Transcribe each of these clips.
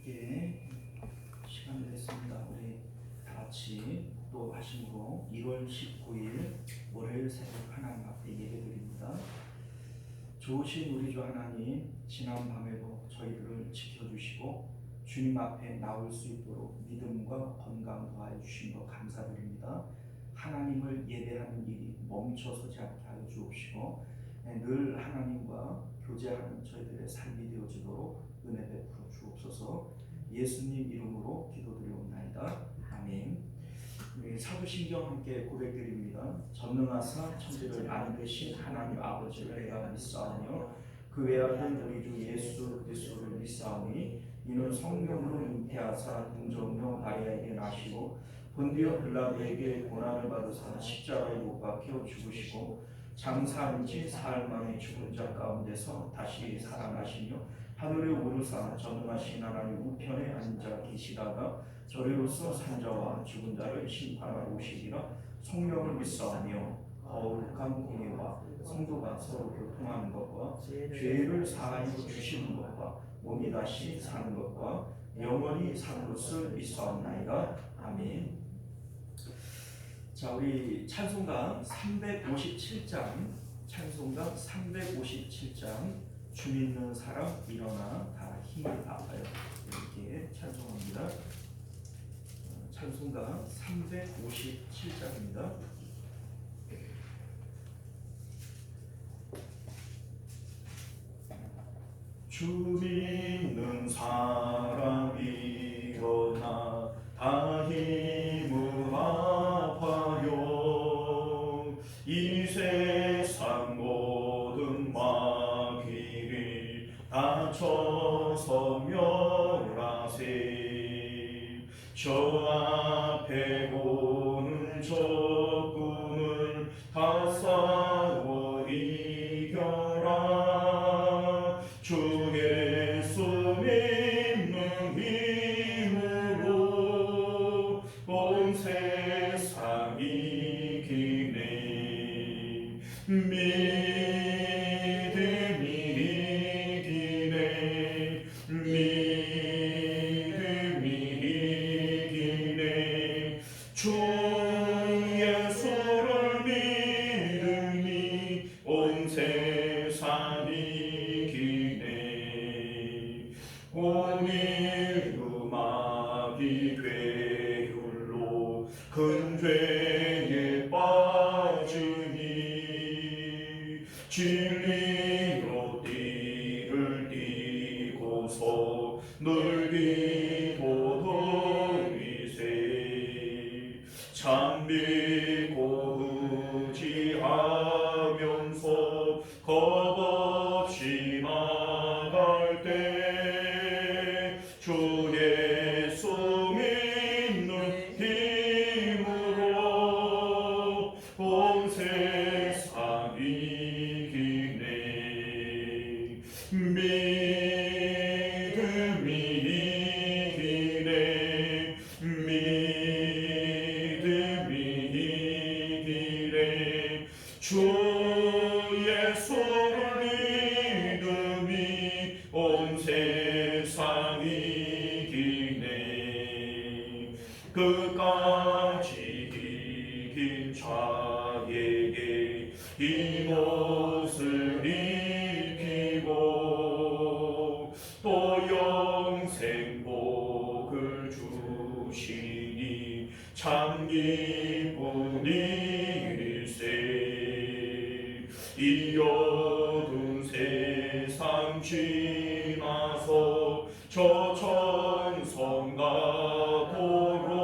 함께 시간 내겠습니다. 우리 다 같이 또 하심으로 1월 19일 월요일 새벽 하나님 앞에 예배드립니다. 좋으신 우리 주 하나님, 지난 밤에도 저희들을 지켜주시고 주님 앞에 나올 수 있도록 믿음과 건강 더하여 주신 것 감사드립니다. 하나님을 예배하는 일이 멈춰서지 않게 하여 주옵시고 늘 하나님과 교제하는 저희들의 삶이 되어지도록 은혜 베풀어 주옵소서. 예수님 이름으로 기도드리옵나이다. 아멘. 우리 사도신경 함께 고백드립니다. 전능하사 천지를 아는 되신 하나님 아버지를 내가 믿사오며 그 외아들 우리 주 예수 그리스도를 믿사오니 이는 성령으로 잉태하사 동정녀 마리아에게 나시고 본디오 빌라도에게 고난을 받으사 십자가에 못 박혀 죽으시고 장사한 지 사흘 만에 죽은 자 가운데서 다시 살아나시며 하늘에 오르사 전능하신 하나님 우편에 앉아 계시다가 저리로서 산자와 죽은 자를 심판하러 오시리라. 성령을 믿사오며 거룩한 공예와 성도가 서로 교통하는 것과 죄를 사하여 주시는 것과 몸이 다시 사는 것과 영원히 사는 것을 믿사옵나이다. 아멘. 자, 우리 찬송가 357장, 찬송가 357장 주 믿는 사람 일어나 다 힘을 아파요. 이렇게 찬송합니다. 찬송가 357장입니다. 주 믿는 사람 일어나 다 힘을 아파요. 이 세상 모든 마귀를 다쳐서 멸하세. 저 앞에 오는 적군을 다 싸워 이겨라. 주 예수 믿는 힘으로 온 세상 이기네. 믿음이 이기네. 믿음이 이기네. 주 예수를 믿으니 온 세상 이기네. 오늘도 마귀 괴율로 큰 죄에 빠지니 진리로 띠를 띠고서 늘 기도 드리세. 참 믿고 의지하면서 겁없이 나갈 때 주 예수 믿는 힘으로 온 세상 이기네. 믿음이 이기네. 믿음이 이기네. 주 예수를 믿음이 온 세상 이기네. 끝까지 이긴 자에게 이것을 입히고 또 영생 복을 주시니 참 기쁜 일일세. 이 어두운 세상 지나서 저 천성 가도록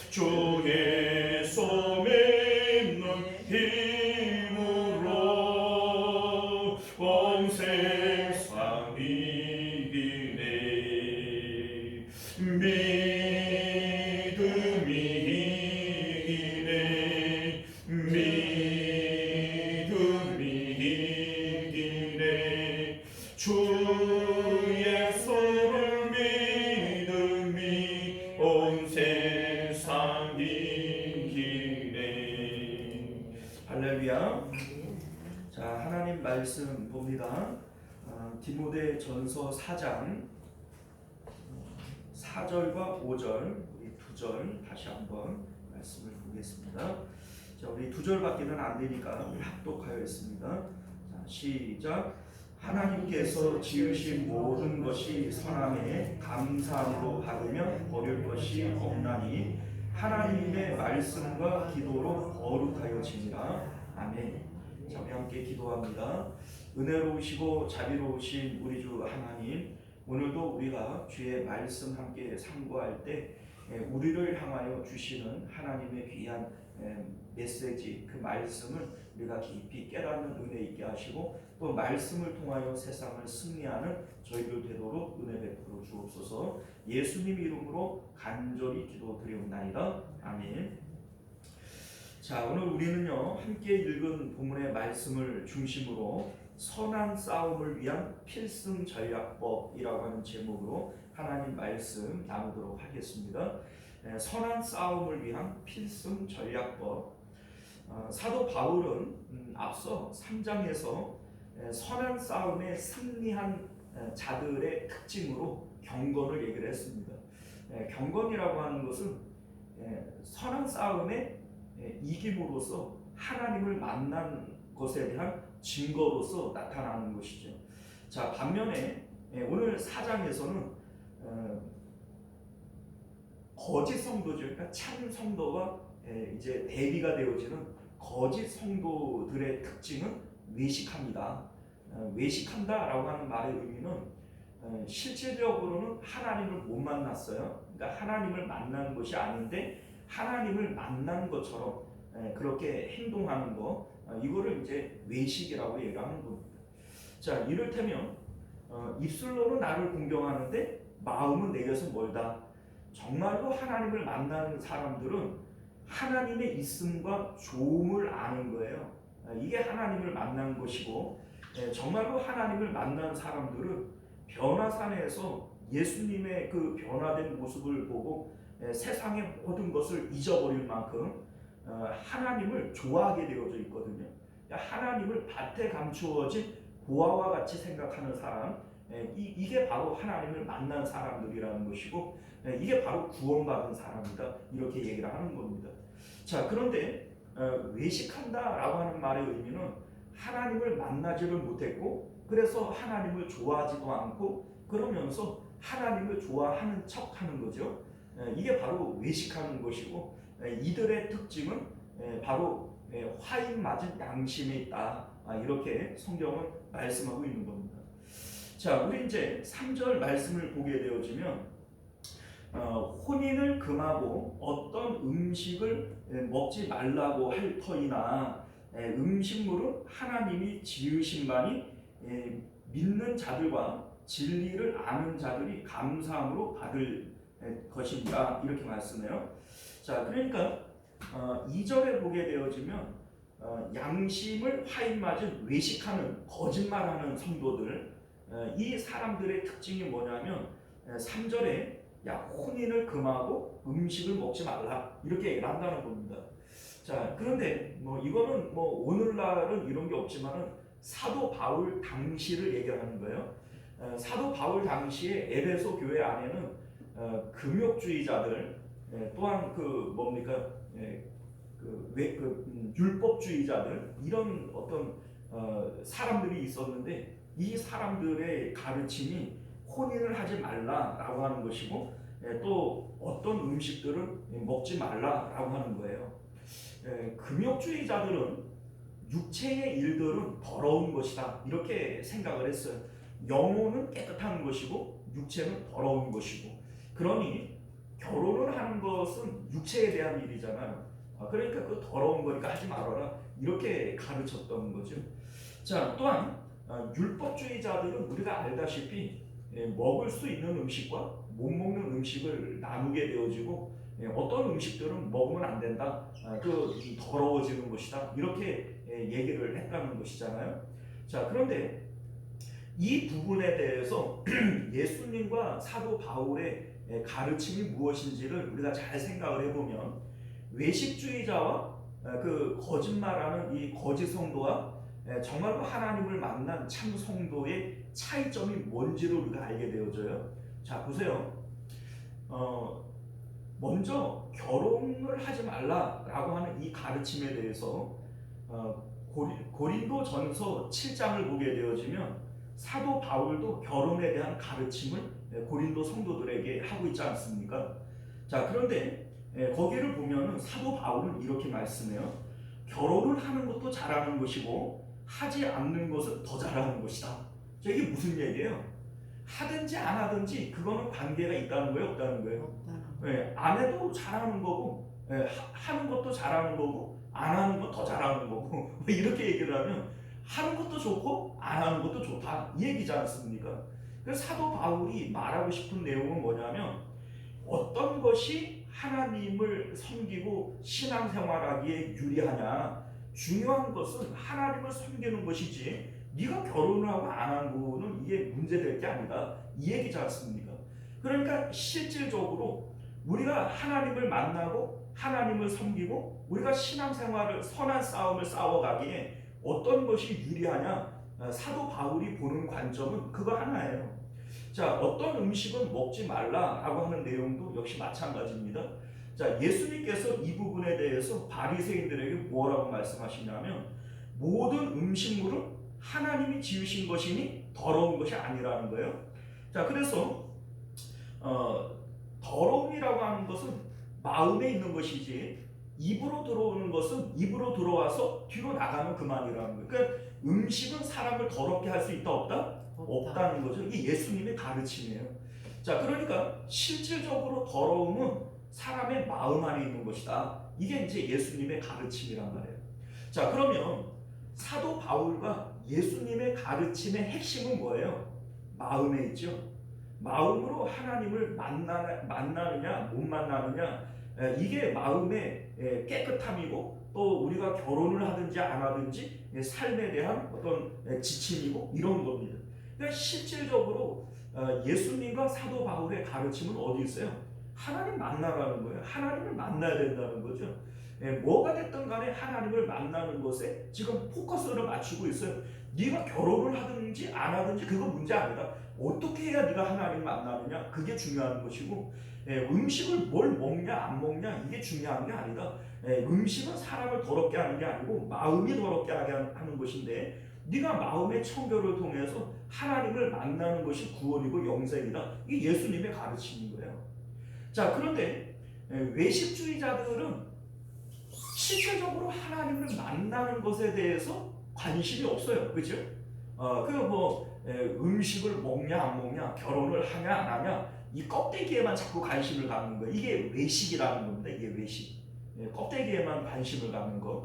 주 예수 믿는 힘으로 온 세상 이기네. 믿음이 이기네. 믿음이 이기네. 주 예수를 믿음이 온 세상 이기네. 할렐루야. 자, 하나님 말씀 봅니다. 디모데 전서 4장 4절과 5절 우리 2절 다시 한번 말씀을 보겠습니다. 자, 우리 2절밖에는 안 되니까 우리 합독하여 있습니다. 자, 시작. 하나님께서 지으신 모든 것이 선함에 감사함으로 받으며 버릴 것이 없나니 하나님의 말씀과 기도로 거룩하여지니라. 아멘. 자, 우리 함께 기도합니다. 은혜로우시고 자비로우신 우리 주 하나님, 오늘도 우리가 주의 말씀 함께 상고할 때 우리를 향하여 주시는 하나님의 귀한 메시지, 그 말씀을 우리가 깊이 깨닫는 은혜 있게 하시고 또 말씀을 통하여 세상을 승리하는 저희들 되도록 은혜 베풀어 주옵소서. 예수님 이름으로 간절히 기도드리옵나이다. 아멘. 자, 오늘 우리는요 함께 읽은 본문의 말씀을 중심으로 선한 싸움을 위한 필승 전략법이라고 하는 제목으로 하나님 말씀 나누도록 하겠습니다. 선한 싸움을 위한 필승 전략법. 사도 바울은 앞서 3장에서 선한 싸움에 승리한 자들의 특징으로 경건을 얘기를 했습니다. 경건이라고 하는 것은 선한 싸움에 이김으로써 하나님을 만난 것에 대한 증거로서 나타나는 것이죠. 자, 반면에 오늘 4장에서는 거짓 성도죠. 그러니까 참 성도와 이제 대비가 되어지는 거짓 성도들의 특징은 외식합니다. 외식한다라고 하는 말의 의미는 실질적으로는 하나님을 못 만났어요. 그러니까 하나님을 만난 것이 아닌데 하나님을 만난 것처럼 그렇게 행동하는 거, 이거를 이제 외식이라고 얘기하는 겁니다. 자, 이를테면 입술로는 나를 공경하는데 마음은 내게서 멀다. 정말로 하나님을 만나는 사람들은 하나님의 있음과 조음을 아는 거예요. 이게 하나님을 만난 것이고, 정말로 하나님을 만난 사람들은 변화산에서 예수님의 그 변화된 모습을 보고 세상의 모든 것을 잊어버릴 만큼 하나님을 좋아하게 되어져 있거든요. 하나님을 밭에 감추어진 보화와 같이 생각하는 사람, 이게 바로 하나님을 만난 사람들이라는 것이고, 이게 바로 구원받은 사람이다, 이렇게 얘기를 하는 겁니다. 자, 그런데 외식한다라고 하는 말의 의미는 하나님을 만나지를 못했고, 그래서 하나님을 좋아하지도 않고, 그러면서 하나님을 좋아하는 척하는 거죠. 이게 바로 외식하는 것이고, 이들의 특징은 바로 화인 맞은 양심에 있다, 이렇게 성경은 말씀하고 있는 겁니다. 자, 우리 이제 3절 말씀을 보게 되어지면 혼인을 금하고 어떤 음식을 먹지 말라고 할 터이나 음식물은 하나님이 지으신 바니 믿는 자들과 진리를 아는 자들이 감사함으로 받을 것입니다, 이렇게 말씀해요. 자, 그러니까 2절에 보게 되어지면 양심을 화인 맞은 외식하는 거짓말하는 성도들, 이 사람들의 특징이 뭐냐면 3절에 혼인을 금하고 음식을 먹지 말라, 이렇게 얘기를 한다는 겁니다. 자, 그런데 이거는 오늘날은 이런 게 없지만은 사도 바울 당시를 얘기하는 거예요. 사도 바울 당시에 에베소 교회 안에는 금욕주의자들, 또한 율법주의자들, 이런 어떤 사람들이 있었는데, 이 사람들의 가르침이 혼인을 하지 말라라고 하는 것이고, 또 어떤 음식들은 먹지 말라라고 하는 거예요. 금욕주의자들은 육체의 일들은 더러운 것이다, 이렇게 생각을 했어요. 영혼은 깨끗한 것이고 육체는 더러운 것이고, 그러니 결혼을 하는 것은 육체에 대한 일이잖아요. 그러니까 그 더러운 거니까 하지 말아라, 이렇게 가르쳤던 거죠. 자, 또한 율법주의자들은 우리가 알다시피 먹을 수 있는 음식과 못 먹는 음식을 나누게 되어지고, 어떤 음식들은 먹으면 안 된다, 그 더러워지는 것이다, 이렇게 얘기를 했다는 것이잖아요. 자, 그런데 이 부분에 대해서 예수님과 사도 바울의 가르침이 무엇인지를 우리가 잘 생각을 해보면, 외식주의자와 그 거짓말하는 이 거짓 성도와 정말로 하나님을 만난 참 성도의 차이점이 뭔지를 우리가 알게 되어져요. 자, 보세요. 먼저 결혼을 하지 말라라고 하는 이 가르침에 대해서 고린도 전서 7장을 보게 되어지면 사도 바울도 결혼에 대한 가르침을 고린도 성도들에게 하고 있지 않습니까? 자, 그런데 거기를 보면은 사도 바울은 이렇게 말씀해요. 결혼을 하는 것도 잘하는 것이고 하지 않는 것은 더 잘하는 것이다. 자, 이게 무슨 얘기예요? 하든지 안 하든지 그거는 관계가 있다는 거예요, 없다는 거예요? 안 해도 잘하는 거고, 하는 것도 잘하는 거고, 안 하는 거 더 잘하는 거고, 이렇게 얘기를 하면 하는 것도 좋고 안 하는 것도 좋다 이 얘기지 않습니까? 그래서 사도 바울이 말하고 싶은 내용은 뭐냐면, 어떤 것이 하나님을 섬기고 신앙생활하기에 유리하냐, 중요한 것은 하나님을 섬기는 것이지 네가 결혼을 하고 안 하는 거는 이게 문제될 게 아니다 이 얘기지 않습니까? 그러니까 실질적으로 우리가 하나님을 만나고 하나님을 섬기고 우리가 신앙생활을 선한 싸움을 싸워가기에 어떤 것이 유리하냐, 사도 바울이 보는 관점은 그거 하나예요. 자, 어떤 음식은 먹지 말라라고 하는 내용도 역시 마찬가지입니다. 자, 예수님께서 이 부분에 대해서 바리새인들에게 뭐라고 말씀하시냐면, 모든 음식물은 하나님이 지으신 것이니 더러운 것이 아니라는 거예요. 자, 그래서 더러움이라고 하는 것은 마음에 있는 것이지 입으로 들어오는 것은 입으로 들어와서 뒤로 나가면 그만이라는 거예요. 그러니까 음식은 사람을 더럽게 할 수 있다 없다? 없다는 거죠. 이게 예수님의 가르침이에요. 자, 그러니까 실질적으로 더러움은 사람의 마음 안에 있는 것이다. 이게 이제 예수님의 가르침이란 말이에요. 자, 그러면 사도 바울과 예수님의 가르침의 핵심은 뭐예요? 마음에 있죠. 마음으로 하나님을 만나느냐 못 만나느냐, 이게 마음의 깨끗함이고 또 우리가 결혼을 하든지 안 하든지 삶에 대한 어떤 지침이고 이런 겁니다. 그러니까 실질적으로 예수님과 사도 바울의 가르침은 어디 있어요? 하나님 만나라는 거예요. 하나님을 만나야 된다는 거죠. 뭐가 됐든 간에 하나님을 만나는 것에 지금 포커스를 맞추고 있어요. 네가 결혼을 하든지 안 하든지 그건 문제 아니다. 어떻게 해야 네가 하나님 만나느냐, 그게 중요한 것이고, 음식을 뭘 먹냐 안 먹냐 이게 중요한 게 아니다. 음식은 사람을 더럽게 하는 게 아니고 마음이 더럽게 하게 하는 것인데, 네가 마음의 청결을 통해서 하나님을 만나는 것이 구원이고 영생이다. 이게 예수님의 가르침인 거예요. 자, 그런데 외식주의자들은 실질적으로 하나님을 만나는 것에 대해서 관심이 없어요. 그죠? 음식을 먹냐 안 먹냐, 결혼을 하냐 안 하냐, 이 껍데기에만 자꾸 관심을 갖는 거예요. 이게 외식이라는 겁니다. 이게 외식. 껍데기에만 관심을 갖는 것.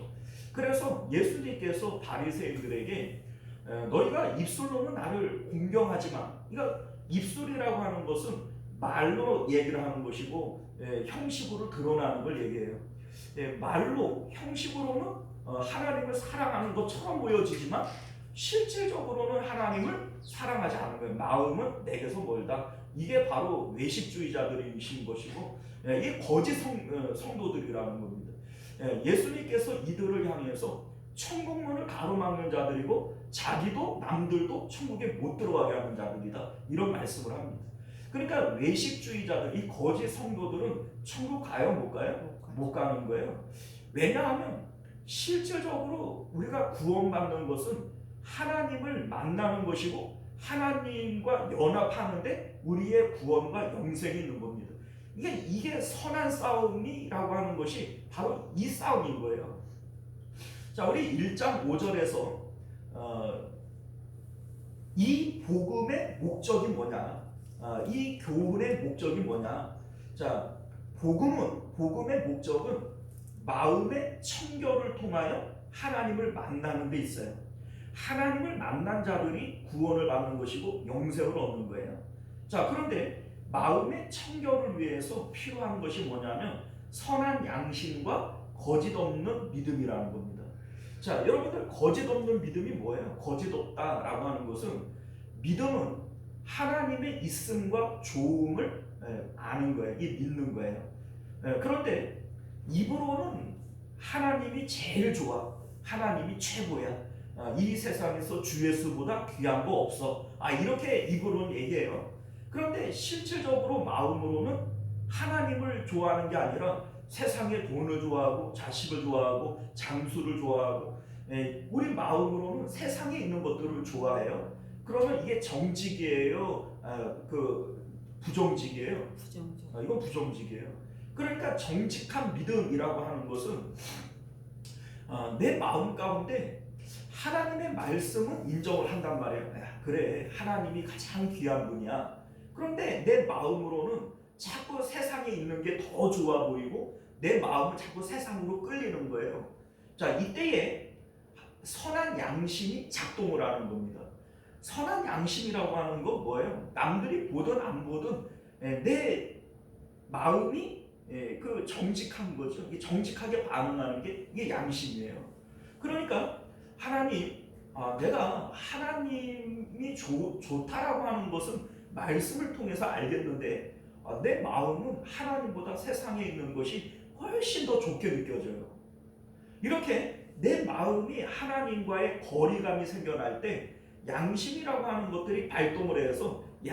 그래서 예수님께서 바리새인들에게 너희가 입술로는 나를 공경하지만, 그러니까 입술이라고 하는 것은 말로 얘기를 하는 것이고 형식으로 드러나는 걸 얘기해요. 말로 형식으로는 하나님을 사랑하는 것처럼 보여지지만 실질적으로는 하나님을 사랑하지 않는 거예요. 마음은 내게서 멀다. 이게 바로 외식주의자들이신 것이고, 이게 거짓 성도들이라는 겁니다. 예수님께서 이들을 향해서 천국문을 가로막는 자들이고 자기도 남들도 천국에 못 들어가게 하는 자들이다, 이런 말씀을 합니다. 그러니까 외식주의자들, 이 거짓 성도들은 천국 가요 못 가요? 못 가는 거예요. 왜냐하면 실질적으로 우리가 구원받는 것은 하나님을 만나는 것이고 하나님과 연합하는데 우리의 구원과 영생이 있는 겁니다. 이게 선한 싸움이라고 하는 것이 바로 이 싸움인 거예요. 자, 우리 1장 5절에서 이 복음의 목적이 뭐냐, 이 교훈의 목적이 뭐냐. 자, 복음의 목적은 마음의 청결을 통하여 하나님을 만나는 데 있어요. 하나님을 만난 자들이 구원을 받는 것이고 영생을 얻는 거예요. 자, 그런데 마음의 청결을 위해서 필요한 것이 뭐냐면 선한 양심과 거짓 없는 믿음이라는 겁니다. 자, 여러분들, 거짓 없는 믿음이 뭐예요? 거짓 없다라고 하는 것은, 믿음은 하나님의 있음과 조음을 아는 거예요. 이 믿는 거예요. 그런데 입으로는 하나님이 제일 좋아, 하나님이 최고야, 이 세상에서 주 예수보다 귀한 거 없어, 이렇게 입으로는 얘기해요. 그런데 실질적으로 마음으로는 하나님을 좋아하는 게 아니라 세상의 돈을 좋아하고 자식을 좋아하고 장수를 좋아하고 우리 마음으로는 세상에 있는 것들을 좋아해요. 그러면 이게 정직이에요? 그 부정직이에요? 부정적. 이건 부정직이에요. 그러니까 정직한 믿음이라고 하는 것은 내 마음 가운데 하나님의 말씀은 인정을 한단 말이에요. 그래, 하나님이 가장 귀한 분이야. 그런데 내 마음으로는 자꾸 세상에 있는 게 더 좋아 보이고 내 마음은 자꾸 세상으로 끌리는 거예요. 자, 이때에 선한 양심이 작동을 하는 겁니다. 선한 양심이라고 하는 건 뭐예요? 남들이 보든 안 보든 내 마음이 그 정직한 거죠. 정직하게 반응하는 게 이게 양심이에요. 그러니까 하나님, 내가 하나님이 좋다라고 하는 것은 말씀을 통해서 알겠는데 내 마음은 하나님보다 세상에 있는 것이 훨씬 더 좋게 느껴져요. 이렇게 내 마음이 하나님과의 거리감이 생겨날 때 양심이라고 하는 것들이 발동을 해서 이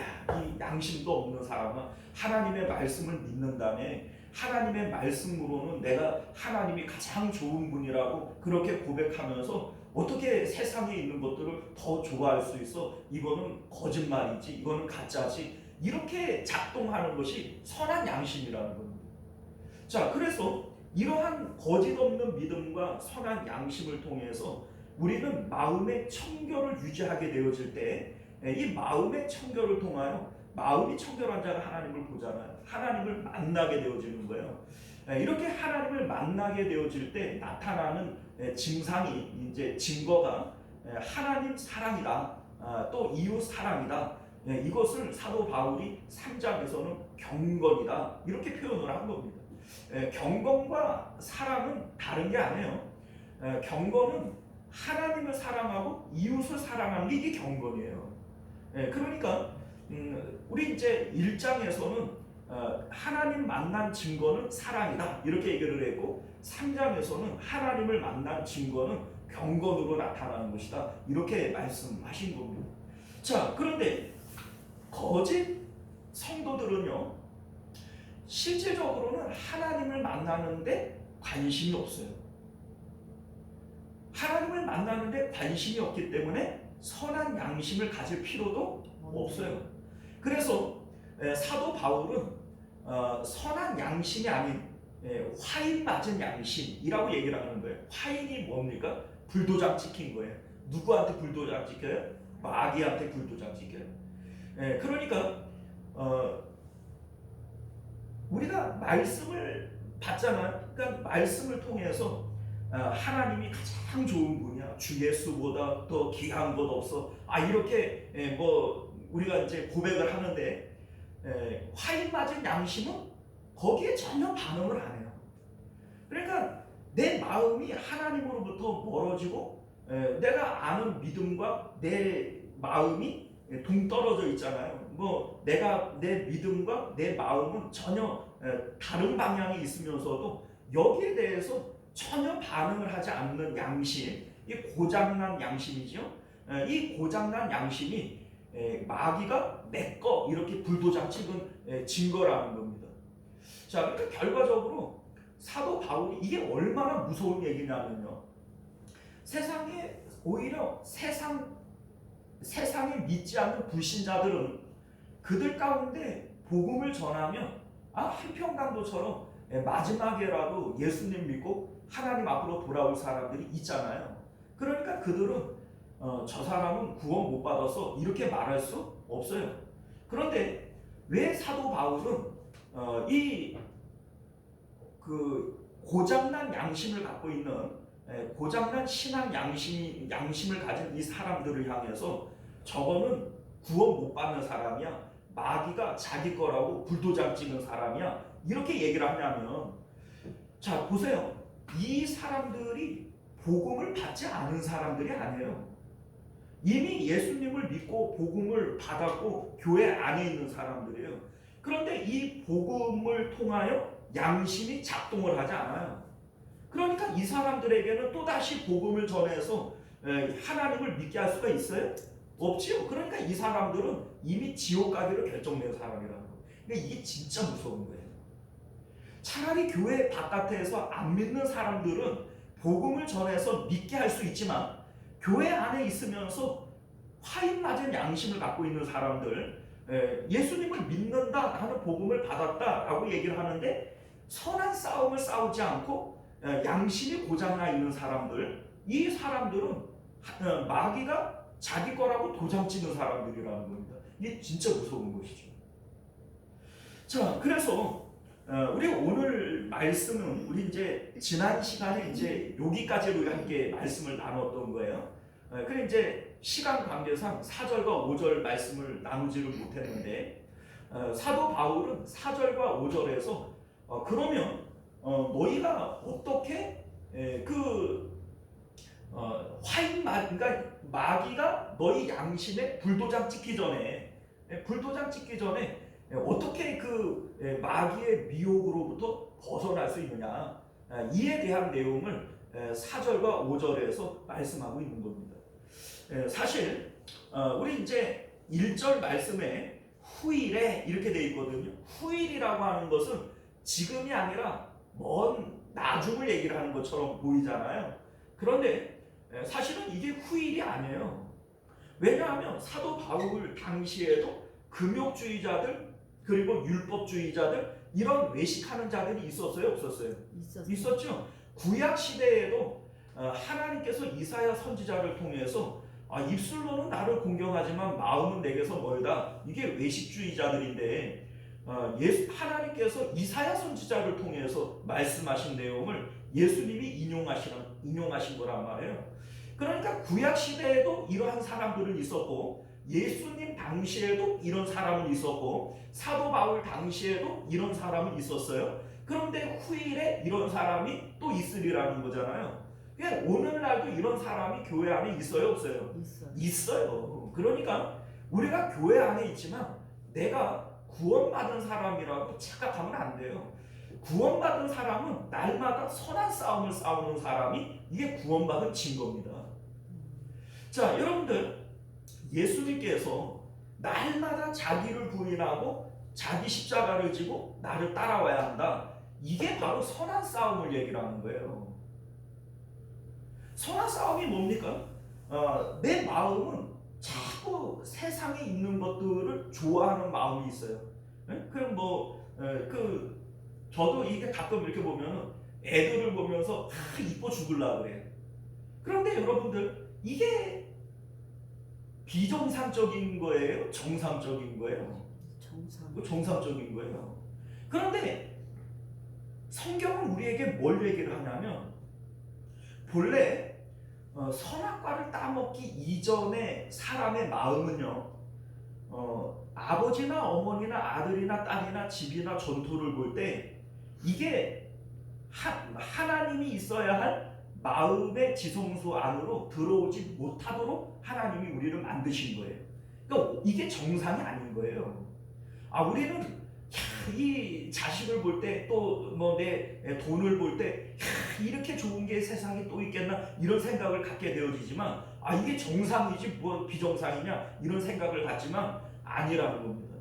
양심도 없는 사람은 하나님의 말씀을 믿는다네. 하나님의 말씀으로는 내가 하나님이 가장 좋은 분이라고 그렇게 고백하면서 어떻게 세상에 있는 것들을 더 좋아할 수 있어? 이거는 거짓말이지, 이거는 가짜지. 이렇게 작동하는 것이 선한 양심이라는 겁니다. 자, 그래서 이러한 거짓 없는 믿음과 선한 양심을 통해서 우리는 마음의 청결을 유지하게 되어질 때 이 마음의 청결을 통하여 마음이 청결한 자가 하나님을 보잖아요. 하나님을 만나게 되어지는 거예요. 이렇게 하나님을 만나게 되어질 때 나타나는 증상이 이제 증거가 하나님 사랑이다. 또 이웃 사랑이다. 이것을 사도 바울이 3장에서는 경건이다. 이렇게 표현을 한 겁니다. 경건과 사랑은 다른 게 아니에요. 경건은 하나님을 사랑하고 이웃을 사랑하는 게 이게 경건이에요. 그러니까 우리 이제 1장에서는 하나님 만난 증거는 사랑이다 이렇게 얘기를 했고 3장에서는 하나님을 만난 증거는 경건으로 나타나는 것이다 이렇게 말씀하신 겁니다. 자, 그런데 거짓 성도들은요 실질적으로는 하나님을 만나는데 관심이 없어요. 하나님을 만나는데 관심이 없기 때문에 선한 양심을 가질 필요도 없어요. 그래서 사도 바울은 선한 양심이 아닌 화인 맞은 양심이라고 얘기를 하는 거예요. 화인이 뭡니까? 불도장 찍힌 거예요. 누구한테 불도장 찍혀요? 마귀한테 불도장 찍혀요. 그러니까 우리가 말씀을 받잖아요. 그러니까 말씀을 통해서 하나님이 가장 좋은 분이야. 주 예수보다 더 귀한 것 없어. 이렇게 우리가 이제 고백을 하는데 화인 맞은 양심은 거기에 전혀 반응을 안 해요. 그러니까 내 마음이 하나님으로부터 멀어지고 내가 아는 믿음과 내 마음이 동떨어져 있잖아요. 내 믿음과 내 마음은 전혀 다른 방향에 있으면서도 여기에 대해서 전혀 반응을 하지 않는 양심, 이 고장난 양심이죠. 이 고장난 양심이 마귀가 내 거 이렇게 불도장 찍은 증거라는 겁니다. 자, 그러니까 결과적으로 사도 바울이 이게 얼마나 무서운 얘기냐면요. 세상에 오히려 세상에 믿지 않는 불신자들은 그들 가운데 복음을 전하면 한평강도처럼 마지막에라도 예수님 믿고 하나님 앞으로 돌아올 사람들이 있잖아요. 그러니까 그들은 저 사람은 구원 못 받아서 이렇게 말할 수 없어요. 그런데 왜 사도 바울은 이 고장난 양심을 갖고 있는 고장난 신앙 양심을 가진 이 사람들을 향해서 저거는 구원 못 받는 사람이야. 마귀가 자기 거라고 불도장 찍는 사람이야. 이렇게 얘기를 하냐면 자, 보세요. 이 사람들이 복음을 받지 않은 사람들이 아니에요. 이미 예수님을 믿고 복음을 받았고 교회 안에 있는 사람들이에요. 그런데 이 복음을 통하여 양심이 작동을 하지 않아요. 그러니까 이 사람들에게는 또다시 복음을 전해서 하나님을 믿게 할 수가 있어요? 없지요. 그러니까 이 사람들은 이미 지옥 가기로 결정된 사람이라는 거예요. 그러니까 이게 진짜 무서운 거예요. 차라리 교회 바깥에서 안 믿는 사람들은 복음을 전해서 믿게 할 수 있지만 교회 안에 있으면서 화인 맞은 양심을 갖고 있는 사람들, 예수님을 믿는다 하는 복음을 받았다라고 얘기를 하는데 선한 싸움을 싸우지 않고 양심이 고장나 있는 사람들, 이 사람들은 마귀가 자기 거라고 도장 찍는 사람들이라는 겁니다. 이게 진짜 무서운 것이죠. 자, 그래서 우리 오늘 말씀은 우리 이제 지난 시간에 이제 여기까지 우리가 함께 말씀을 나눴던 거예요. 그래 이제 시간 관계상 4절과 5절 말씀을 나누지를 못했는데 사도 바울은 4절과 5절에서 그러면 너희가 어떻게 그러니까 마귀가 너희 양심에 불도장 찍기 전에 어떻게 그 마귀의 미혹으로부터 벗어날 수 있느냐, 이에 대한 내용을 4절과 5절에서 말씀하고 있는 겁니다. 사실 우리 이제 1절 말씀에 후일에 이렇게 돼 있거든요. 후일이라고 하는 것은 지금이 아니라 먼 나중을 얘기를 하는 것처럼 보이잖아요. 그런데 사실은 이게 후일이 아니에요. 왜냐하면 사도 바울 당시에도 금욕주의자들 그리고 율법주의자들 이런 외식하는 자들이 있었어요, 없었어요? 있었죠. 구약 시대에도 하나님께서 이사야 선지자를 통해서 입술로는 나를 공경하지만 마음은 내게서 멀다. 이게 외식주의자들인데 하나님께서 이사야 선지자를 통해서 말씀하신 내용을 예수님이 인용하신 거란 말이에요. 그러니까 구약 시대에도 이러한 사람들은 있었고 예수님 당시에도 이런 사람은 있었고 사도 바울 당시에도 이런 사람은 있었어요. 그런데 후일에 이런 사람이 또 있으리라는 거잖아요. 그러니까 오늘날도 이런 사람이 교회 안에 있어요, 없어요? 있어요. 그러니까 우리가 교회 안에 있지만 내가 구원받은 사람이라고 착각하면 안 돼요. 구원받은 사람은 날마다 선한 싸움을 싸우는 사람이 이게 구원받은 증거입니다. 자, 여러분들 예수님께서 날마다 자기를 부인하고 자기 십자가를 지고 나를 따라와야 한다. 이게 바로 선한 싸움을 얘기를 하는 거예요. 선한 싸움이 뭡니까? 내 마음은 자꾸 세상에 있는 것들을 좋아하는 마음이 있어요. 저도 이게 가끔 이렇게 보면 애들을 보면서 이뻐 죽을라 그래. 그런데 여러분들 이게 비정상적인 거예요? 정상적인 거예요? 정상적인 거예요. 그런데 성경은 우리에게 뭘 얘기를 하냐면 본래 선악과를 따먹기 이전의 사람의 마음은요, 아버지나 어머니나 아들이나 딸이나 집이나 전토를 볼 때 이게 하나님이 있어야 할 마음의 지성소 안으로 들어오지 못하도록 하나님이 우리를 만드신 거예요. 그러니까 이게 정상이 아닌 거예요. 우리는 이 자식을 볼 때 또 뭐 내 돈을 볼 때 이렇게 좋은 게 세상에 또 있겠나 이런 생각을 갖게 되어지지만 이게 정상이지 뭐 비정상이냐 이런 생각을 갖지만 아니라는 겁니다.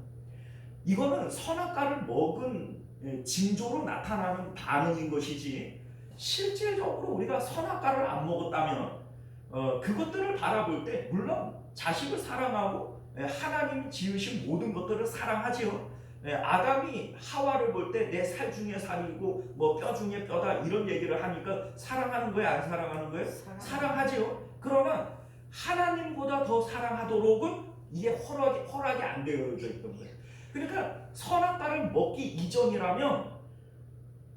이거는 선악과를 먹은 징조로 나타나는 반응인 것이지 실질적으로 우리가 선악과를 안 먹었다면 그것들을 바라볼 때 물론 자식을 사랑하고 하나님 지으신 모든 것들을 사랑하지요. 아담이 하와를 볼 때 내 살 중에 살이고 뭐 뼈 중에 뼈다 이런 얘기를 하니까 사랑하는 거예요, 안 사랑하는 거예요? 사랑하지요. 그러나 하나님보다 더 사랑하도록은 이게 허락이 안 되어져 있던 거예요. 그러니까 선악과를 먹기 이전이라면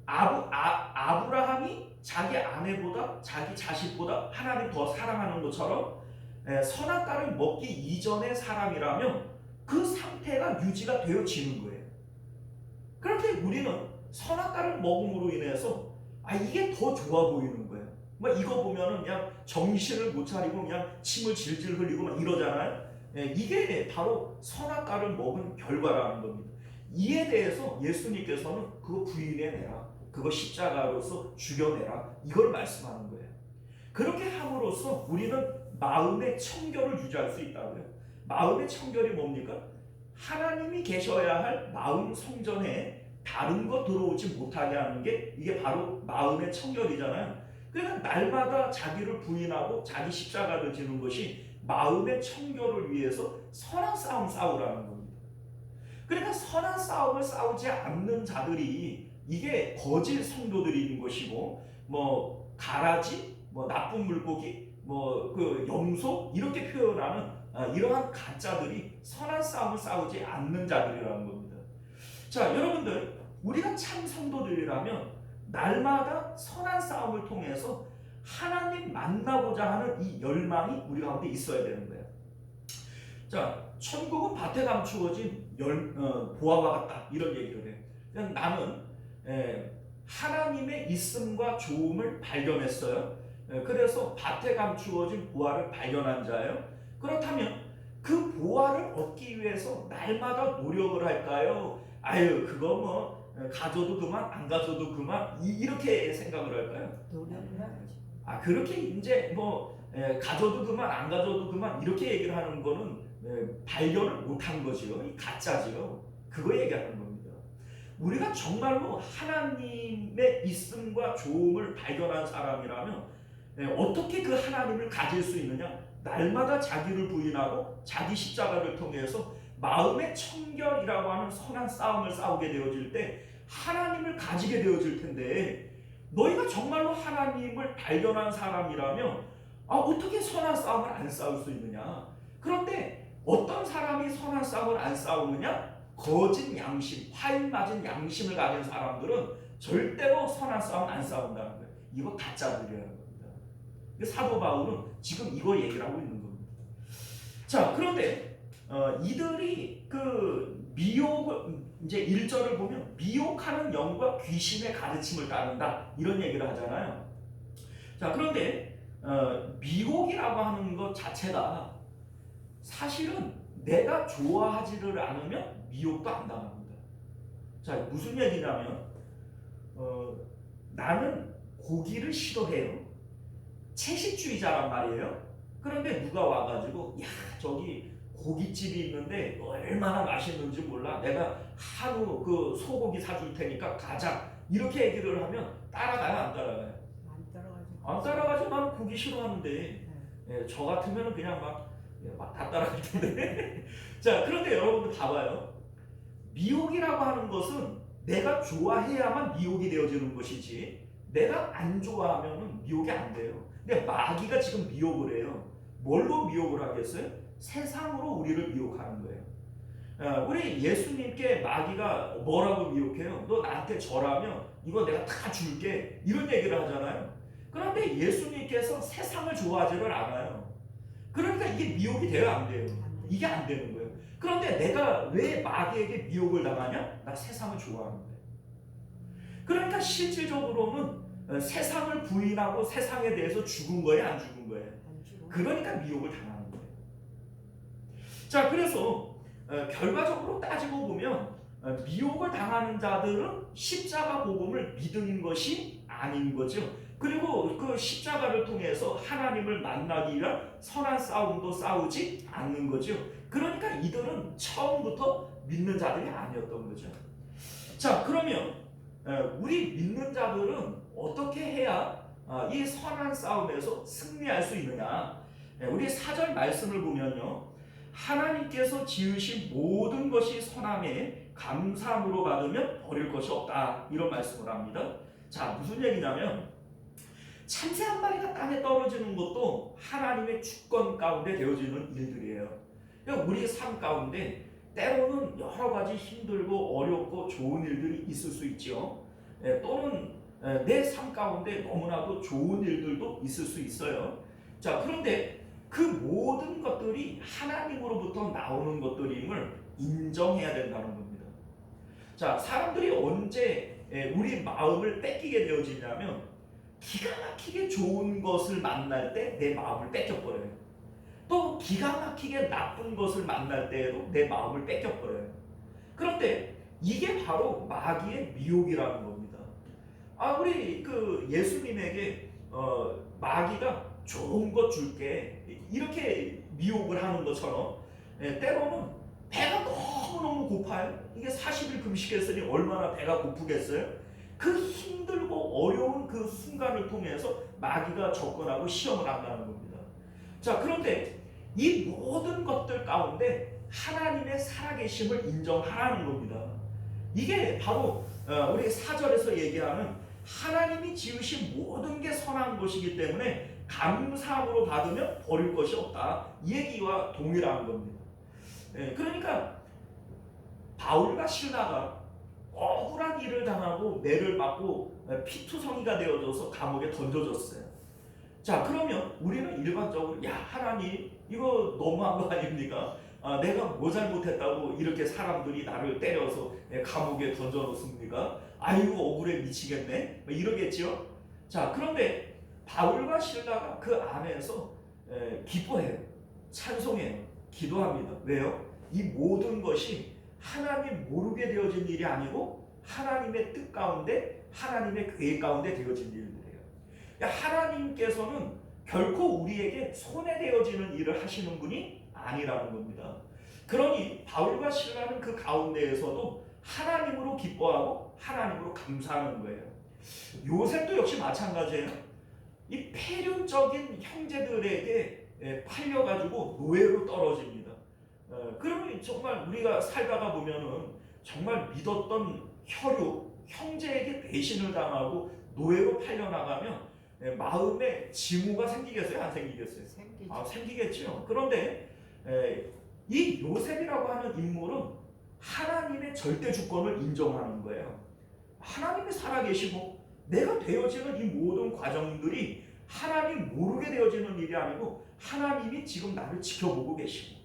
아브라함이 자기 아내보다 자기 자식보다 하나님 더 사랑하는 것처럼 선악과를 먹기 이전의 사람이라면 그 상태가 유지가 되어지는 거예요. 그런데 우리는 선악과를 먹음으로 인해서 이게 더 좋아 보이는 거예요. 이거 보면은 그냥 정신을 못 차리고 그냥 침을 질질 흘리고 막 이러잖아요. 이게 바로 선악과를 먹은 결과라는 겁니다. 이에 대해서 예수님께서는 그거 부인해내라, 그거 십자가로서 죽여내라, 이걸 말씀하는 거예요. 그렇게 함으로써 우리는 마음의 청결을 유지할 수 있다고요. 마음의 청결이 뭡니까? 하나님이 계셔야 할 마음 성전에 다른 것 들어오지 못하게 하는 게 이게 바로 마음의 청결이잖아요. 그러니까 날마다 자기를 부인하고 자기 십자가를 지는 것이 마음의 청결을 위해서 선한 싸움 싸우라는 겁니다. 그러니까 선한 싸움을 싸우지 않는 자들이 이게 거짓 성도들인 것이고, 뭐 가라지, 뭐 나쁜 물고기, 뭐 그 염소 이렇게 표현하는 이러한 가짜들이 선한 싸움을 싸우지 않는 자들이라는 겁니다. 자, 여러분들, 우리가 참 성도들이라면 날마다 선한 싸움을 통해서 하나님 만나고자 하는 이 열망이 우리 가운데 있어야 되는 거예요. 자, 천국은 밭에 감추어진 보화와 같다, 이런 얘기를 해요. 그냥 나는 하나님의 있음과 좋음을 발견했어요. 그래서 밭에 감추어진 보화를 발견한 자예요. 그렇다면 그 보화를 얻기 위해서 날마다 노력을 할까요? 아유, 그거 뭐 가져도 그만, 안 가져도 그만, 이렇게 생각을 할까요? 노력을 하죠. 그렇게 이제 뭐 가져도 그만, 안 가져도 그만 이렇게 얘기를 하는 거는 발견을 못한 거지요. 이 가짜지요. 그거 얘기하는 겁니다. 우리가 정말로 하나님의 있음과 좋음을 발견한 사람이라면 어떻게 그 하나님을 가질 수 있느냐? 날마다 자기를 부인하고 자기 십자가를 통해서 마음의 청결이라고 하는 선한 싸움을 싸우게 되어질 때 하나님을 가지게 되어질 텐데, 너희가 정말로 하나님을 발견한 사람이라면 어떻게 선한 싸움을 안 싸울 수 있느냐? 그런데 어떤 사람이 선한 싸움을 안 싸우느냐? 거짓 양심, 화인 맞은 양심을 가진 사람들은 절대로 선한 싸움 안 싸운다는 거예요. 이거 가짜들이라는 겁니다. 사도 바울은 지금 이거 얘기를 하고 있는 겁니다. 자, 그런데 이들이 그 미혹을, 이제 1절을 보면 미혹하는 영과 귀신의 가르침을 따른다, 이런 얘기를 하잖아요. 자, 그런데 미혹이라고 하는 것 자체가 사실은 내가 좋아하지를 않으면 미혹도 안 당합니다. 자, 무슨 얘기냐면 나는 고기를 싫어해요. 채식주의자란 말이에요. 그런데 누가 와가지고 야, 저기 고깃집이 있는데 얼마나 맛있는지 몰라, 내가 하루 그 소고기 사줄 테니까 가자, 이렇게 얘기를 하면 따라가요, 안 따라가요? 안 따라가죠. 안 따라가죠. 나는 고기 싫어하는데. 저 같으면 그냥 막 다 따라갈 텐데. 자, 그런데 여러분들 봐봐요. 미혹이라고 하는 것은 내가 좋아해야만 미혹이 되어지는 것이지, 내가 안 좋아하면 미혹이 안 돼요. 근데 마귀가 지금 미혹을 해요. 뭘로 미혹을 하겠어요? 세상으로 우리를 미혹하는 거예요. 우리 예수님께 마귀가 뭐라고 미혹해요? 너 나한테 절하면 이거 내가 다 줄게, 이런 얘기를 하잖아요. 그런데 예수님께서 세상을 좋아하지를 않아요. 그러니까 이게 미혹이 돼요, 안 돼요? 이게 안 되는 거예요. 그런데 내가 왜 마귀에게 미혹을 당하냐? 나 세상을 좋아하는 거예요. 그러니까 실질적으로는 세상을 부인하고 세상에 대해서 죽은 거예요, 안 죽은 거예요? 그러니까 미혹을 당하는 거예요. 자, 그래서 결과적으로 따지고 보면 미혹을 당하는 자들은 십자가 복음을 믿은 것이 아닌 거죠. 그리고 그 십자가를 통해서 하나님을 만나기 위한 선한 싸움도 싸우지 않는 거죠. 그러니까 이들은 처음부터 믿는 자들이 아니었던 거죠. 자, 그러면 우리 믿는 자들은 어떻게 해야 이 선한 싸움에서 승리할 수 있느냐? 우리 4절 말씀을 보면요, 하나님께서 지으신 모든 것이 선함에 감사함으로 받으면 버릴 것이 없다, 이런 말씀을 합니다. 자, 무슨 얘기냐면 참새 한 마리가 땅에 떨어지는 것도 하나님의 주권 가운데 되어지는 일들이에요. 그러니까 우리 삶 가운데 때로는 여러 가지 힘들고 어렵고 좋은 일들이 있을 수 있죠. 또는 내 삶 가운데 너무나도 좋은 일들도 있을 수 있어요. 자, 그런데 그 모든 것들이 하나님으로부터 나오는 것들임을 인정해야 된다는 겁니다. 자, 사람들이 언제 우리 마음을 뺏기게 되어지냐면 기가 막히게 좋은 것을 만날 때 내 마음을 뺏겨버려요. 또 기가 막히게 나쁜 것을 만날 때에도 내 마음을 뺏겨버려요. 그런데 이게 바로 마귀의 미혹이라는 겁니다. 우리 그 예수님에게 마귀가 좋은 것 줄게, 이렇게 미혹을 하는 것처럼 때로는 배가 너무너무 고파요. 이게 40일 금식했으니 얼마나 배가 고프겠어요? 그 힘들고 어려운 그 순간을 통해서 마귀가 접근하고 시험을 한다는 겁니다. 자, 그런데 이 모든 것들 가운데 하나님의 살아계심을 인정하라는 겁니다. 이게 바로 우리 4절에서 얘기하는 하나님이 지으신 모든 게 선한 것이기 때문에 감사함으로 받으면 버릴 것이 없다. 이 얘기와 동일한 겁니다. 그러니까 바울과 실라가 억울한 일을 당하고 매를 맞고 피투성이가 되어져서 감옥에 던져졌어요. 자, 그러면 우리는 일반적으로 야, 하나님 이거 너무한 거 아닙니까? 내가 뭐 잘못했다고 이렇게 사람들이 나를 때려서 감옥에 던져놓습니까? 아이고 억울해 미치겠네 이러겠죠. 자, 그런데 바울과 실라가 그 안에서 기뻐해요. 찬송해요. 기도합니다. 왜요? 이 모든 것이 하나님 모르게 되어진 일이 아니고 하나님의 뜻 가운데 하나님의 계획 가운데 되어진 일들이에요. 하나님께서는 결코 우리에게 손해되어지는 일을 하시는 분이 아니라는 겁니다. 그러니 바울과 실라는 그 가운데에서도 하나님으로 기뻐하고 하나님으로 감사하는 거예요. 요셉도 역시 마찬가지예요. 이 폐륜적인 형제들에게 팔려가지고 노예로 떨어집니다. 그러면 정말 우리가 살다가 보면은 정말 믿었던 혈육, 형제에게 배신을 당하고 노예로 팔려나가면 마음에 징후가 생기겠어요? 안 생기겠어요? 생기겠죠. 그런데 이 요셉이라고 하는 인물은 하나님의 절대 주권을 인정하는 거예요. 하나님이 살아계시고 내가 되어지는 이 모든 과정들이 하나님 모르게 되어지는 일이 아니고 하나님이 지금 나를 지켜보고 계시고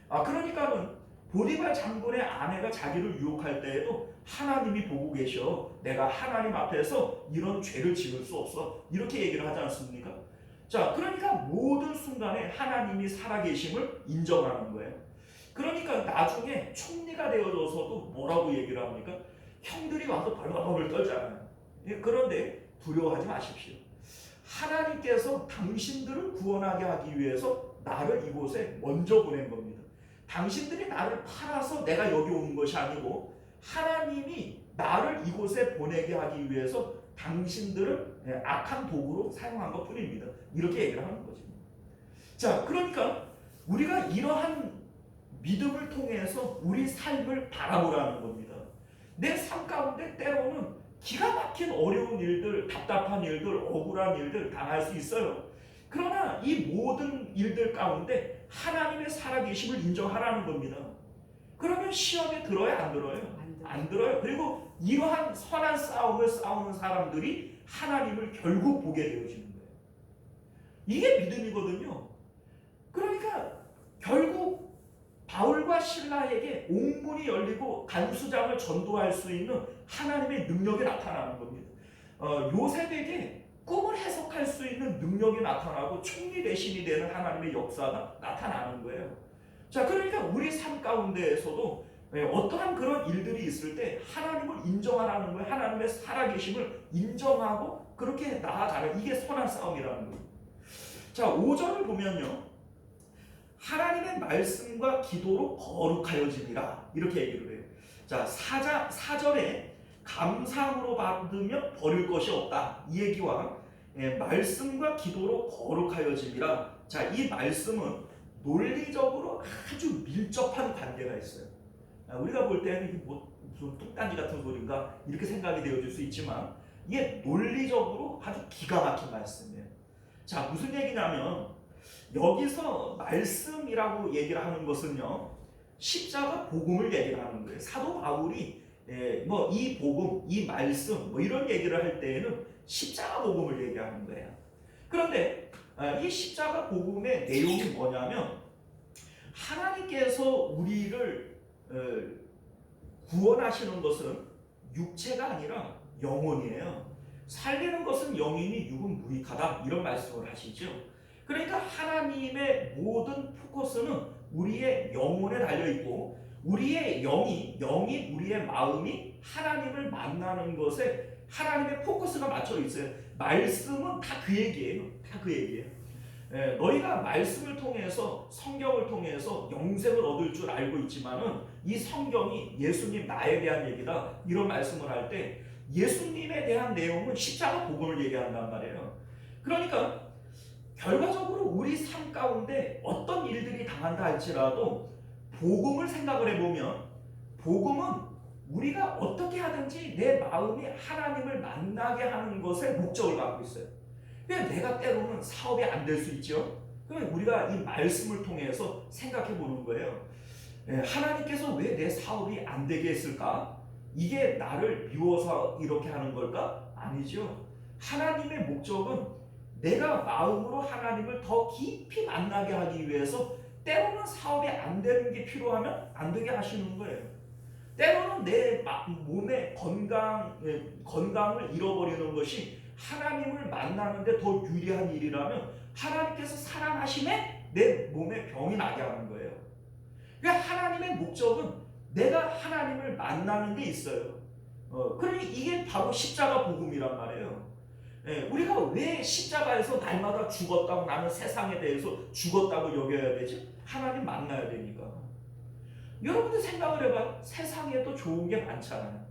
그러니까는 보디발 장군의 아내가 자기를 유혹할 때에도 하나님이 보고 계셔. 내가 하나님 앞에서 이런 죄를 지을 수 없어. 이렇게 얘기를 하지 않습니까? 자, 그러니까 모든 순간에 하나님이 살아계심을 인정하는 거예요. 그러니까 나중에 총리가 되어져서도 뭐라고 얘기를 합니까? 형들이 와서 벌벌벌 떨잖아요. 그런데 두려워하지 마십시오. 하나님께서 당신들을 구원하게 하기 위해서 나를 이곳에 먼저 보낸 겁니다. 당신들이 나를 팔아서 내가 여기 온 것이 아니고 하나님이 나를 이곳에 보내게 하기 위해서 당신들을 악한 도구로 사용한 것 뿐입니다. 이렇게 얘기를 하는 거죠. 자, 그러니까 우리가 이러한 믿음을 통해서 우리 삶을 바라보라는 겁니다. 내 삶 가운데 때로는 기가 막힌 어려운 일들, 답답한 일들, 억울한 일들 당할 수 있어요. 그러나 이 모든 일들 가운데 하나님의 살아계심을 인정하라는 겁니다. 그러면 시험에 들어요? 안 들어요? 안 들어요. 그리고 이러한 선한 싸움을 싸우는 사람들이 하나님을 결국 보게 되어지는 거예요. 이게 믿음이거든요. 그러니까 결국 바울과 실라에게 옥문이 열리고 간수장을 전도할 수 있는 하나님의 능력이 나타나는 겁니다. 요셉에게 꿈을 해석할 수 있는 능력이 나타나고 총리 대신이 되는 하나님의 역사가 나타나는 거예요. 자, 그러니까 우리 삶 가운데에서도 어떠한 그런 일들이 있을 때 하나님을 인정하라는 거예요. 하나님의 살아계심을 인정하고 그렇게 나아가는 이게 선한 싸움이라는 거예요. 자, 5절을 보면요. 하나님의 말씀과 기도로 거룩하여지리라 이렇게 얘기를 해요. 자, 4절에 감사함으로 받으면 버릴 것이 없다 이 얘기와 말씀과 기도로 거룩하여지리라. 자, 이 말씀은 논리적으로 아주 밀접한 관계가 있어요. 우리가 볼 때는 이게 무슨 뚱딴지 같은 소리인가 이렇게 생각이 되어질 수 있지만 이게 논리적으로 아주 기가 막힌 말씀이에요. 자, 무슨 얘기냐면 여기서 말씀이라고 얘기를 하는 것은요, 십자가 복음을 얘기를 하는 거예요. 사도 바울이 이 복음, 이 말씀 이런 얘기를 할 때에는 십자가 복음을 얘기하는 거예요. 그런데 이 십자가 복음의 내용이 뭐냐면 하나님께서 우리를 구원하시는 것은 육체가 아니라 영혼이에요. 살리는 것은 영이니 육은 무익하다 이런 말씀을 하시죠. 그러니까 하나님의 모든 포커스는 우리의 영혼에 달려있고 우리의 영이 우리의 마음이 하나님을 만나는 것에 하나님의 포커스가 맞춰 있어요. 말씀은 다 그 얘기예요. 다 그 얘기예요. 너희가 말씀을 통해서 성경을 통해서 영생을 얻을 줄 알고 있지만은 이 성경이 예수님 나에 대한 얘기다 이런 말씀을 할 때 예수님에 대한 내용은 십자가 복음을 얘기한단 말이에요. 그러니까 결과적으로 우리 삶 가운데 어떤 일들이 당한다 할지라도 복음을 생각을 해보면 복음은 우리가 어떻게 하든지 내 마음이 하나님을 만나게 하는 것에 목적을 갖고 있어요. 그러니까 내가 때로는 사업이 안 될 수 있죠. 그러면 우리가 이 말씀을 통해서 생각해 보는 거예요. 하나님께서 왜 내 사업이 안 되게 했을까? 이게 나를 미워서 이렇게 하는 걸까? 아니죠. 하나님의 목적은 내가 마음으로 하나님을 더 깊이 만나게 하기 위해서 때로는 사업이 안 되는 게 필요하면 안 되게 하시는 거예요. 때로는 내 몸의 건강을 잃어버리는 것이 하나님을 만나는데 더 유리한 일이라면 하나님께서 사랑하심에 내 몸에 병이 나게 하는 거예요. 그러니까 하나님의 목적은 내가 하나님을 만나는 데 있어요. 그러니 이게 바로 십자가 복음이란 말이에요. 우리가 왜 십자가에서 날마다 죽었다고 나는 세상에 대해서 죽었다고 여겨야 되지? 하나님 만나야 되니까. 여러분들 생각을 해봐요. 세상에도 좋은 게 많잖아요.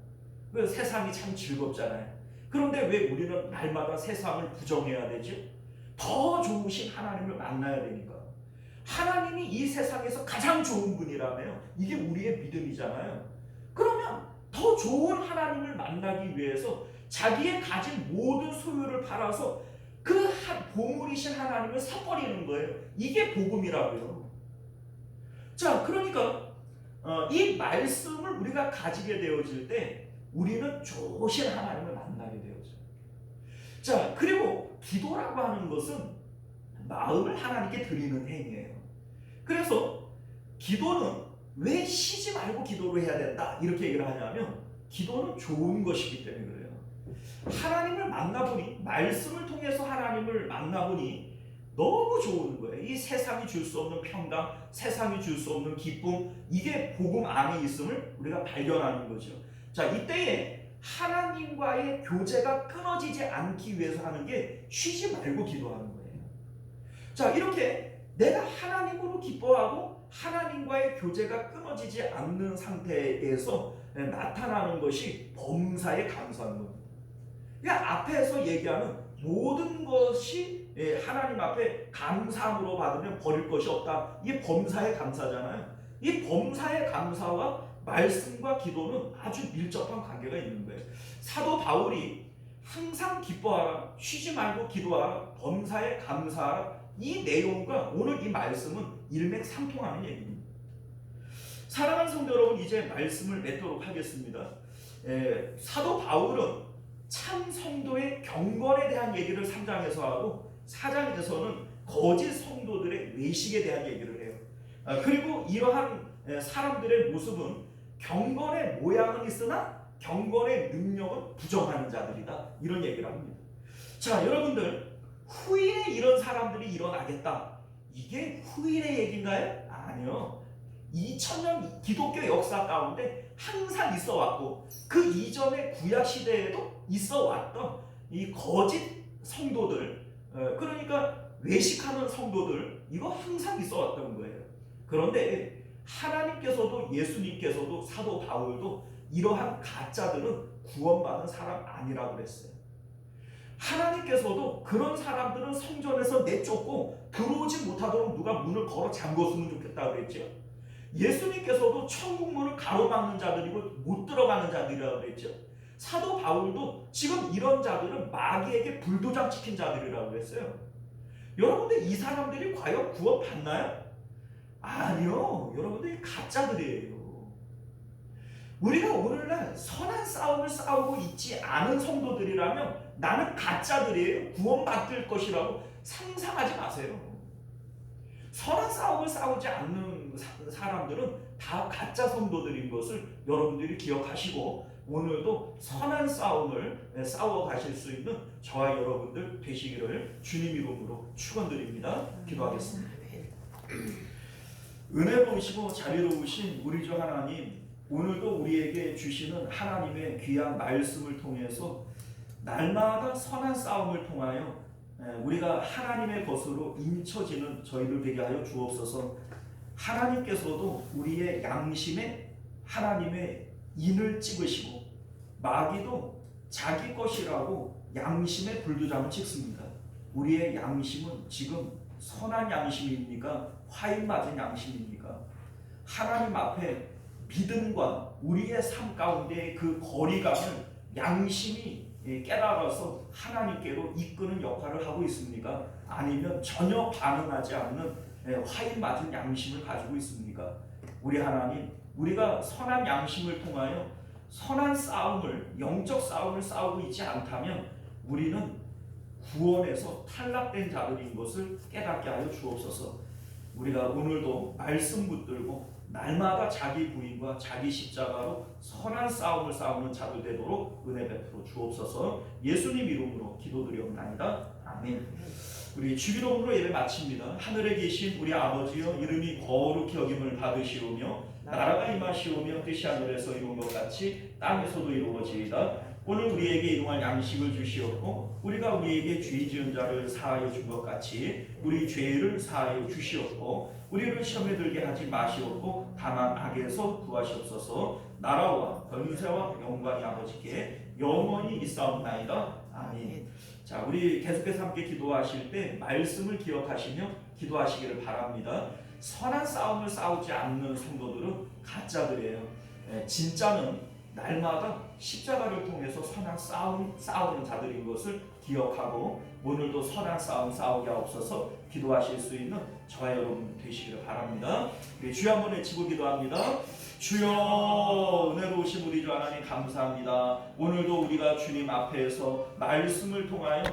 세상이 참 즐겁잖아요. 그런데 왜 우리는 날마다 세상을 부정해야 되지? 더 좋으신 하나님을 만나야 되니까. 하나님이 이 세상에서 가장 좋은 분이라며요. 이게 우리의 믿음이잖아요. 그러면 더 좋은 하나님을 만나기 위해서 자기의 가진 모든 소유를 팔아서 그 보물이신 하나님을 사버리는 거예요. 이게 복음이라고요. 자, 그러니까 이 말씀을 우리가 가지게 되어질 때 우리는 좋으신 하나님을 만나게 되어져요. 자, 그리고 기도라고 하는 것은 마음을 하나님께 드리는 행위예요. 그래서 기도는 왜 쉬지 말고 기도를 해야 된다 이렇게 얘기를 하냐면 기도는 좋은 것이기 때문에 그래요. 하나님을 만나보니 말씀을 통해서 하나님을 만나보니 너무 좋은 거예요. 이 세상이 줄 수 없는 평강, 세상이 줄 수 없는 기쁨, 이게 복음 안에 있음을 우리가 발견하는 거죠. 자, 이때에 하나님과의 교제가 끊어지지 않기 위해서 하는 게 쉬지 말고 기도하는 거예요. 자, 이렇게 내가 하나님으로 기뻐하고 하나님과의 교제가 끊어지지 않는 상태에서 나타나는 것이 범사에 감사한 겁니다. 그러니까 앞에서 얘기하는 모든 것이 하나님 앞에 감사함으로 받으면 버릴 것이 없다. 이게 범사의 감사잖아요. 이 범사의 감사와 말씀과 기도는 아주 밀접한 관계가 있는 거예요. 사도 바울이 항상 기뻐하라, 쉬지 말고 기도하라, 범사에 감사하라, 이 내용과 오늘 이 말씀은 일맥상통하는 얘기입니다. 사랑하는 성도 여러분, 이제 말씀을 맺도록 하겠습니다. 사도 바울은 참 성도의 경건에 대한 얘기를 3장에서 하고 4장에서는 거짓 성도들의 외식에 대한 얘기를 해요. 그리고 이러한 사람들의 모습은 경건의 모양은 있으나 경건의 능력은 부정하는 자들이다, 이런 얘기를 합니다. 자, 여러분들, 후일에 이런 사람들이 일어나겠다, 이게 후일의 얘기인가요? 아니요. 2000년 기독교 역사 가운데 항상 있어 왔고 그 이전의 구약 시대에도 있어 왔던 이 거짓 성도들, 그러니까 외식하는 성도들, 이거 항상 있어 왔던 거예요. 그런데 하나님께서도 예수님께서도 사도 바울도 이러한 가짜들은 구원받은 사람 아니라고 그랬어요. 하나님께서도 그런 사람들은 성전에서 내쫓고 들어오지 못하도록 누가 문을 걸어 잠궜으면 좋겠다고 그랬죠. 예수님께서도 천국 문을 가로막는 자들이고 못 들어가는 자들이라고 그랬죠. 사도 바울도 지금 이런 자들은 마귀에게 불도장 찍힌 자들이라고 그랬어요. 여러분들, 이 사람들이 과연 구원 받나요? 아니요. 여러분들이 가짜들이에요. 우리가 오늘날 선한 싸움을 싸우고 있지 않은 성도들이라면 나는 가짜들이에요, 구원받을 것이라고 상상하지 마세요. 선한 싸움을 싸우지 않는 사람들은 다 가짜 성도들인 것을 여러분들이 기억하시고 오늘도 선한 싸움을 싸워 가실 수 있는 저와 여러분들 되시기를 주님 이름으로 축원드립니다. 기도하겠습니다. 은혜로우시고 자비로우신 우리 주 하나님, 오늘도 우리에게 주시는 하나님의 귀한 말씀을 통해서 날마다 선한 싸움을 통하여 우리가 하나님의 것으로 인쳐지는 저희들 되게 하여 주옵소서. 하나님께서도 우리의 양심에 하나님의 인을 찍으시고 마귀도 자기 것이라고 양심의 불도장을 찍습니다. 우리의 양심은 지금 선한 양심입니까? 화인 맞은 양심입니까? 하나님 앞에 믿음과 우리의 삶 가운데 그 거리감을 양심이 깨달아서 하나님께로 이끄는 역할을 하고 있습니까? 아니면 전혀 반응하지 않는 화인 맞은 양심을 가지고 있습니까? 우리 하나님, 우리가 선한 양심을 통하여 선한 싸움을, 영적 싸움을 싸우고 있지 않다면 우리는 구원에서 탈락된 자들인 것을 깨닫게 하여 주옵소서. 우리가 오늘도 말씀 붙들고 날마다 자기 부인과 자기 십자가로 선한 싸움을 싸우는 자들 되도록 은혜 베풀어 주옵소서. 예수님 이름으로 기도드리옵나이다. 아멘. 우리 주기도문으로 예배 마칩니다. 하늘에 계신 우리 아버지여, 이름이 거룩히 여김을 받으시오며 나라가 임하시오며 뜻이 하늘에서 이룬 것 같이 땅에서도 이루어지이다. 오늘 우리에게 일용할 양식을 주시옵고 우리가 우리에게 죄 지은 자를 사하여 준 것 같이 우리 죄를 사하여 주시옵고 우리를 시험에 들게 하지 마시옵고 다만 악에서 구하시옵소서. 나라와 권세와 영광이 아버지께 영원히 있사옵나이다. 아멘. 자, 우리 계속해서 함께 기도하실 때 말씀을 기억하시며 기도하시기를 바랍니다. 선한 싸움을 싸우지 않는 성도들은 가짜들이에요. 진짜는 날마다 십자가를 통해서 선한 싸움 싸우는 자들인 것을 기억하고 오늘도 선한 싸움 싸우게 하옵소서. 기도하실 수 있는 저와 여러분 되시기를 바랍니다. 우리 주여 한번 외치고 기도합니다. 주여, 은혜로우신 우리 주 하나님 감사합니다. 오늘도 우리가 주님 앞에서 말씀을 통하여